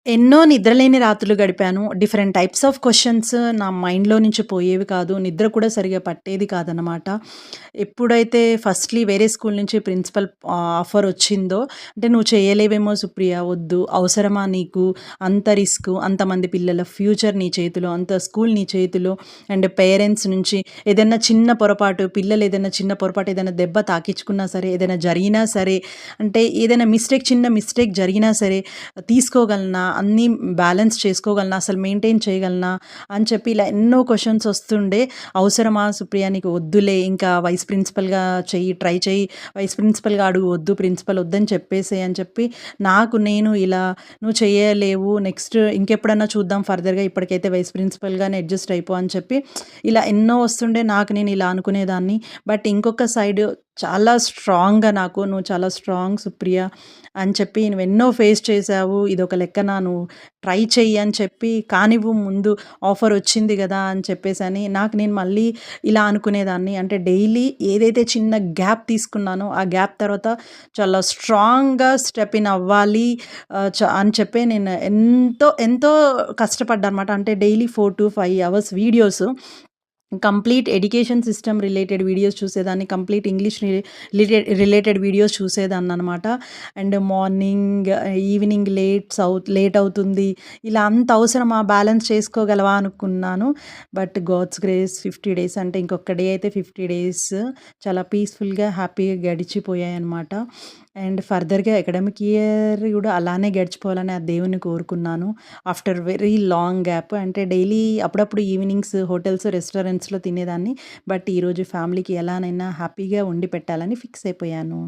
ఎన్నో నిద్రలేని రాత్రులు గడిపాను. డిఫరెంట్ టైప్స్ ఆఫ్ క్వెషన్స్ నా మైండ్‌లో నుంచి పోయేవి కాదు. నిద్ర కూడా సరిగ్గా పట్టేది కాదనమాట. ఎప్పుడైతే ఫస్ట్‌లీ వేరే స్కూల్ నుంచి ప్రిన్సిపల్ ఆఫర్ వచ్చిందో, అంటే "నువ్వు చేయలేవేమో సుప్రియ, వద్దు. అవసరమా నీకు? అంత రిస్క్, అంతమంది పిల్లల ఫ్యూచర్ నీ చేతిలో, అంత స్కూల్ నీ చేతిలో." అండ్ పేరెంట్స్ నుంచి ఏదైనా చిన్న పొరపాటు, పిల్లలు ఏదైనా చిన్న పొరపాటు, ఏదైనా దెబ్బ తాకిచ్చుకున్నా సరే, ఏదైనా జరిగినా సరే, అంటే ఏదైనా మిస్టేక్, చిన్న మిస్టేక్ జరిగినా సరే తీసుకోగలనా? అన్నీ బ్యాలెన్స్ చేసుకోగలనా? అసలు మెయింటైన్ చేయగలనా? అని చెప్పి ఇలా ఎన్నో క్వెషన్స్ వస్తుండే. అవసరమా సుప్రియ, నీకు వద్దులే, ఇంకా వైస్ ప్రిన్సిపల్‌గా చెయ్యి, ట్రై చెయ్యి. వైస్ ప్రిన్సిపల్‌గా అడుగు, వద్దు ప్రిన్సిపల్ వద్దని చెప్పేసేయి అని చెప్పి నాకు నేను ఇలా నువ్వు చేయలేవు, నెక్స్ట్ ఇంకెప్పుడన్నా చూద్దాం ఫర్దర్‌గా, ఇప్పటికైతే వైస్ ప్రిన్సిపల్‌గానే అడ్జస్ట్ అయిపో అని చెప్పి ఇలా ఎన్నో వస్తుండే. నాకు నేను ఇలా అనుకునేదాన్ని. బట్ ఇంకొక సైడ్ చాలా స్ట్రాంగ్‌గా నాకు, "నువ్వు చాలా స్ట్రాంగ్ సుప్రియ" అని చెప్పి, "నువ్వెన్నో ఫేస్ చేశావు. ఇదొక లెక్కన నువ్వు ట్రై చెయ్యి" అని చెప్పి, "కానివ్వు ముందు, ఆఫర్ వచ్చింది గదా!" అని చెప్పేసని నాకు నేను మళ్ళీ ఇలా అనుకునేదాన్ని. అంటే డైలీ ఏదైతే చిన్న గ్యాప్ తీసుకున్నానో, ఆ గ్యాప్ తర్వాత చాలా స్ట్రాంగ్‌గా స్టెప్ ఇన్ అవ్వాలి అని చెప్పి నేను ఎంతో, ఎంతో కష్టపడ్డానమాట. అంటే daily 4-5 hours videos, complete education system related videos చూసేదాన్ని. కంప్లీట్ ఇంగ్లీష్ రిలేటెడ్ వీడియోస్ చూసేదాన్ననమాట. అండ్ మార్నింగ్, ఈవినింగ్ లేట్ అవుతుంది. ఇలా అంత అవసరమా? బ్యాలెన్స్ చేసుకోగలవా? అనుకున్నాను. బట్ గాడ్స్ గ్రేస్ 50 డేస్, అంటే ఇంకొక డే అయితే 50 డేస్ చాలా పీస్‌ఫుల్‌గా, హ్యాపీగా గడిచిపోయాయనమాట. అండ్ ఫర్దర్‌గా అకాడమిక్ ఇయర్ కూడా అలానే గడిచిపోవాలని ఆ దేవుడిని కోరుకున్నాను. ఆఫ్టర్ వెరీ లాంగ్ గ్యాప్, అంటే డైలీ అప్పుడప్పుడు ఈవినింగ్స్ హోటల్స్, రెస్టారెంట్స్‌లో తినేదాన్ని. బట్ ఈరోజు ఫ్యామిలీకి ఎలానైనా హ్యాపీగా వండి పెట్టాలని ఫిక్స్ అయిపోయాను.